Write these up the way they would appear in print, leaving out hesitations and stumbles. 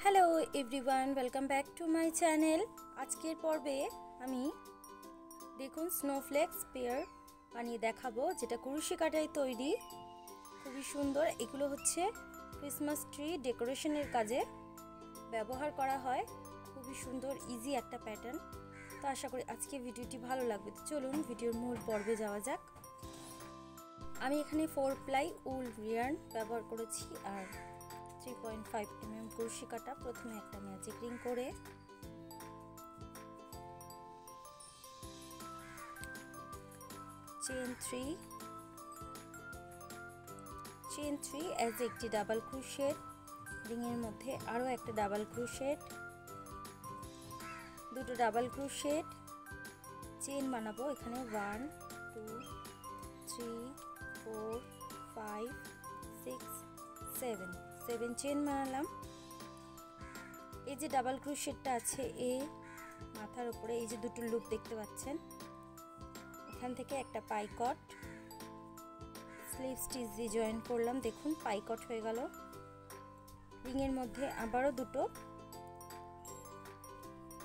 Hello everyone, welcome back to my channel. আজকের পর্বে আমি দেখুন স্নোফ্লেক্স পেয়ার বানিয়ে দেখাবো, যেটা কুরুশি কাটায় তৈরি। খুবই সুন্দর। এগুলো হচ্ছে ক্রিসমাস ট্রি ডেকোরেশনের কাজে ব্যবহার করা হয়। খুবই সুন্দর, ইজি একটা প্যাটার্ন। তো আশা করি আজকে ভিডিওটি ভালো লাগবে। তো চলুন ভিডিওর মূল পর্বে যাওয়া যাক। আমি এখানে 4 প্লাই উল রিয়ার্ন ব্যবহার করেছি আর 3.5 mm কুরুশি কাটা। প্রথমে একটা ম্যাজিক রিং করে চেইন 3 এজ একটি ডাবল ক্রোশেট, রিংয়ের মধ্যে আরও একটা ডাবল ক্রোশেট, দুটো ডাবল ক্রোশেট, চেইন বানাবো এখানে 1 2 3 4 5 6 7 চেইন বানালাম। এই যে ডাবল ক্রোশেটটা আছে এই মাথার উপরে, এই যে দুটো লুপ দেখতে পাচ্ছেন, এখান থেকে একটা পাইকট স্লিভ স্টিচ দিয়ে জয়েন করলাম। দেখুন পাইকট হয়ে গেল। রিংয়ের মধ্যে আবারও দুটো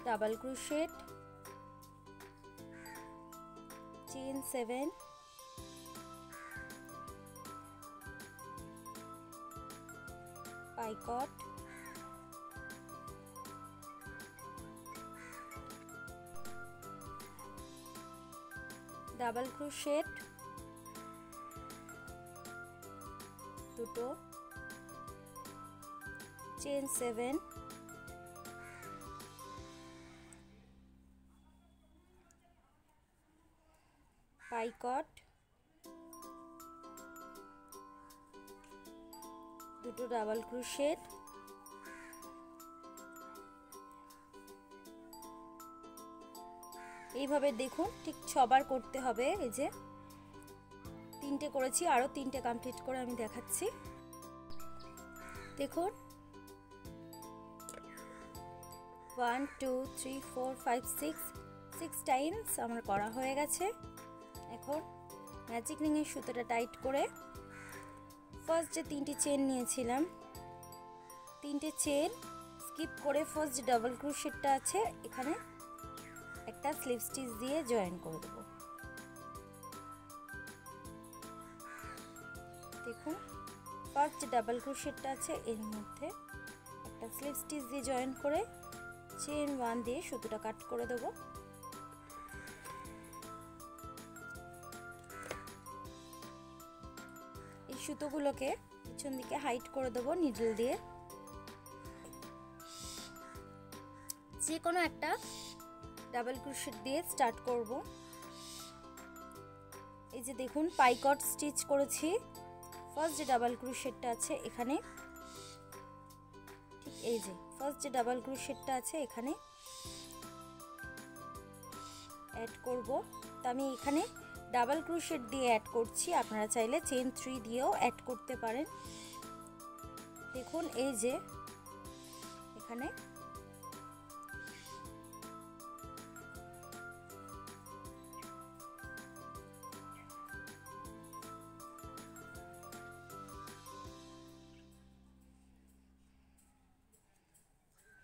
double crochet, chain 7, picot, double crochet, দুটো, চেইন 7, পাইকট, দুটো ডাবল ক্রোশেট, এইভাবে দেখুন ঠিক 6 বার করতে হবে। এই যে 3টে করেছি, আরো 3টে কমপ্লিট করে আমি দেখাচ্ছি। দেখুন 1 2 3 4 5 6 টাইমস আমার করা হয়ে গেছে। এখন ম্যাজিক রিং এর সুতোটা টাইট করে ফার্স্ট যে 3টে চেন নিয়েছিলাম, 3টে চেন স্কিপ করে ফার্স্ট যে ডাবল ক্রোশেটটা আছে এখানে একটা স্লিপ স্টিচ দিয়ে জয়েন করে দেব। দেখুন ফার্স্ট যে ডাবল ক্রোশেটটা আছে এর মধ্যে একটা স্লিপ স্টিচ দিয়ে জয়েন করে চেন 1 দিয়ে সুতোটা কাট করে দেব। এই সুতোগুলোকে পিছন দিকে হাইট করে দেব নিডল দিয়ে। যে কোনো একটা ডাবল ক্রোশেট দিয়ে স্টার্ট করব। এই যে দেখুন পাইকট স্টিচ করেছি। ফার্স্ট যে ডাবল ক্রোশেটটা আছে এখানে, ঠিক এই যে ফার্স্ট যে ডাবল ক্রোশেটটা আছে এখানে অ্যাড করব। তো আমি এখানে ডাবল ক্রোশেট দিয়ে অ্যাড করছি, আপনারা চাইলে চেইন 3 দিয়েও অ্যাড করতে পারেন। দেখুন এই যে এখানে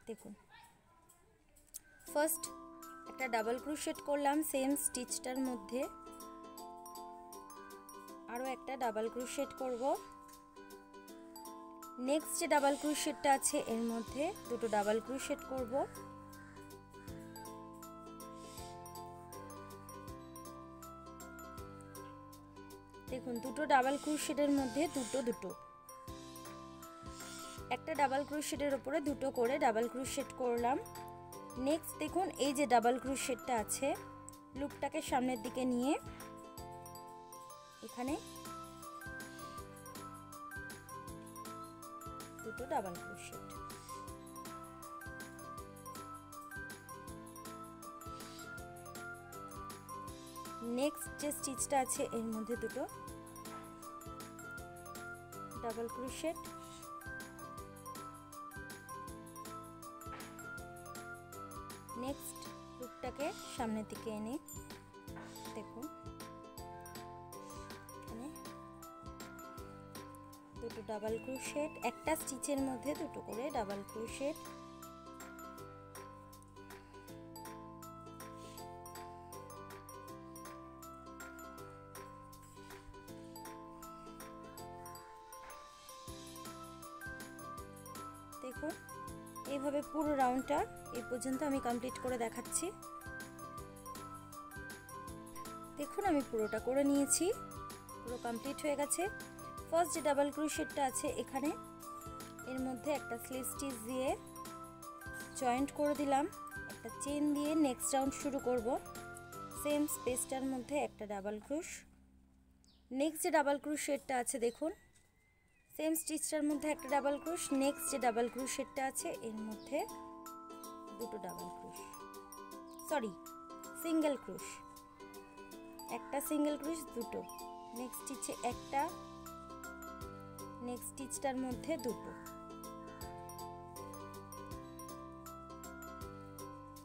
দেখুন ফার্স্ট একটা ডাবল ক্রোশেট করলাম সেম স্টিচটার মধ্যে, আরও একটা ডাবল ক্রোশেট করব। নেক্সট যে ডাবল ক্রোশেটটা আছে এর মধ্যে দুটো ডাবল ক্রোশেট করব। দেখুন দুটো ডাবল ক্রোশেটের মধ্যে দুটো একটা ডাবল ক্রোশেটের উপরে দুটো করে ডাবল ক্রোশেট করলাম। নেক্সট দেখুন এই যে ডাবল ক্রোশেটটা আছে, লুপটাকে সামনের দিকে নিয়ে এখানে দুটো ডাবল ক্রোশেট, নেক্সট যে স্টিচটা আছে এর মধ্যে দুটো ডাবল ক্রোশেট, নেক্সট লুপটাকে সামনের দিকে এনে দেখুন এখানে দুটো ডাবল ক্রোশেট, একটা স্টিচের মধ্যে দুটো করে ডাবল ক্রোশেট। দেখুন এইভাবে পুরো রাউন্ডটা এই পর্যন্ত আমি কমপ্লিট করে দেখাচ্ছি। দেখুন আমি পুরোটা করে নিয়েছি, পুরো কমপ্লিট হয়ে গেছে। ফার্স্ট যে ডাবল ক্রোশেটটা আছে এখানে, এর মধ্যে একটা স্লিপ স্টিচ দিয়ে জয়েন্ট করে দিলাম, একটা চেন দিয়ে নেক্সট রাউন্ড শুরু করব। সেম স্পেসটার মধ্যে একটা ডাবল ক্রোশ। নেক্সট যে ডাবল ক্রোশেটটা আছে দেখুন, সেম স্টিচটার মধ্যে একটা ডাবল ক্রোশ। নেক্সট যে ডাবল ক্রোশেটটা আছে এর মধ্যে দুটো ডাবল ক্রোশ, সরি সিঙ্গেল ক্রোশ, একটা সিঙ্গেল ক্রোশ দুটো। নেক্সট স্টিচে একটা, নেক্সট স্টিচটার মধ্যে দুটো।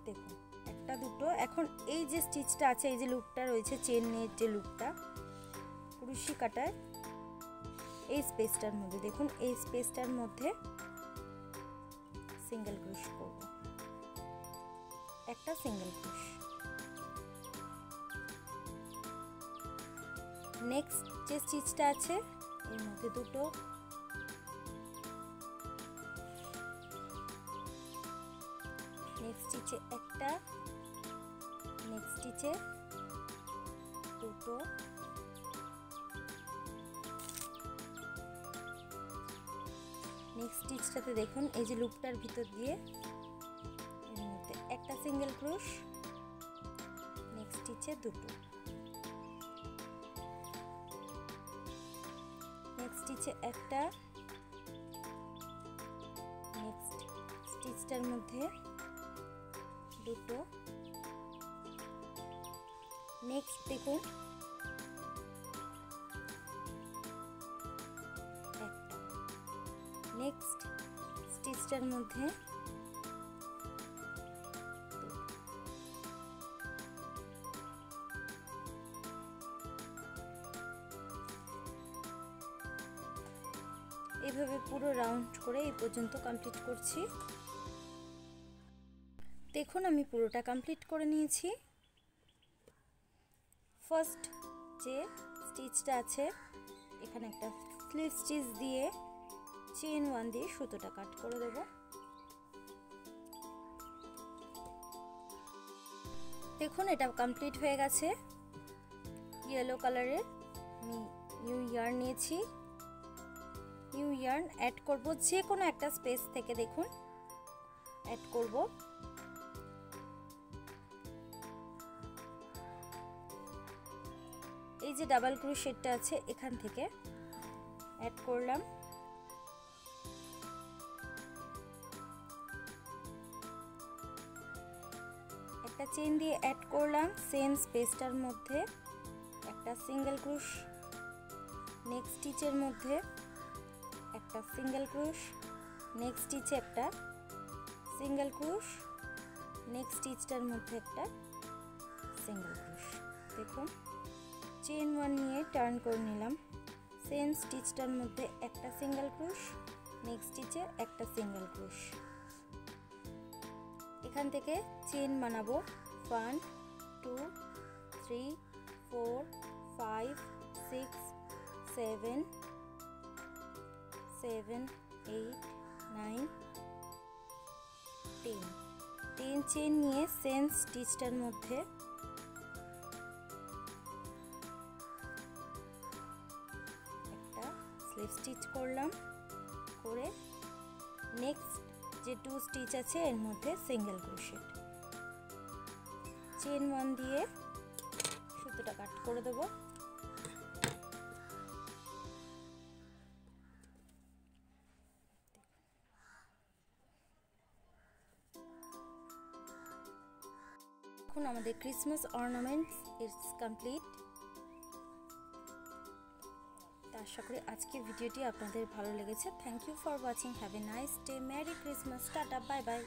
দেখুন একটা দুটো। এখন এই যে স্টিচটা আছে, এই যে লুপটা রয়েছে চেনের যে লুপটা কুরুশি কাটায়, এই স্পেসটার মধ্যে দেখুন, এই স্পেসটার মধ্যে সিঙ্গেল ক্রোশ করব, একটা সিঙ্গেল ক্রোশ। নেক্সট যে স্টিচটা আছে এর মধ্যে দুটো, নেক্সট স্টিচে একটা, নেক্সট স্টিচে দুটো, নেক্সট স্টিচটাতে দেখুন এই যে লুপটার ভিতর দিয়ে এর মধ্যে একটা সিঙ্গেল ক্রোশ, নেক্সট স্টিচে দুটো, নেক্সট স্টিচে একটা, নেক্সট স্টিচটার মধ্যে দুটো। নেক্সট দেখুন একটা, নেক্সট স্টিচটার মধ্যে এইভাবে পুরো রাউন্ড করে এই পর্যন্ত কমপ্লিট করছি। দেখুন আমি পুরোটা কমপ্লিট করে নিয়েছি। ফার্স্ট যে স্টিচটা আছে এখানে একটা স্লিপ স্টিচ দিয়ে চেন 1 দিয়ে সুতোটা কাট করে দেব। দেখুন এটা কমপ্লিট হয়ে গেছে। ইয়েলো কালারের আমি নিউ ইয়ার্ন নিয়েছি, নিউ ইয়ার্ন অ্যাড করব যে কোনো একটা স্পেস থেকে, দেখুন অ্যাড করব। এই যে ডাবল ক্রোশেটটা আছে এখান থেকে অ্যাড করলাম। একটা চেন দিয়ে অ্যাড করলাম, সেম স্পেসটার মধ্যে একটা সিঙ্গেল ক্রোশ, নেক্সট স্টিচের মধ্যে একটা সিঙ্গেল ক্রোশ, নেক্সট স্টিচে একটা সিঙ্গেল ক্রোশ, নেক্সট স্টিচটার মধ্যে একটা সিঙ্গেল ক্রোশ। দেখুন চেন 1 নিয়ে টার্ন করে নিলাম, সেম স্টিচটার মধ্যে একটা সিঙ্গেল ক্রোশ, নেক্সট স্টিচে একটা সিঙ্গেল ক্রোশ। এখান থেকে চেন বানাবো 1 2 3 4 5 6 7 7 8 9 10 10 চেন নিয়ে সেম স্টিচটার মধ্যে একটা স্লিপ স্টিচ করলাম, করে নেক্সট যে 2 স্টিচ আছে এর মধ্যে সিঙ্গেল ক্রোশেট, চেন 1 দিয়ে সুতোটা কাট করে দেব। এখন আমাদের ক্রিসমাস অর্নামেন্টস ইজ কমপ্লিট। আশা করি আজকের ভিডিওটি আপনাদের ভালো লেগেছে। Thank you for watching. Have a nice day. Merry Christmas. Tata, bye by.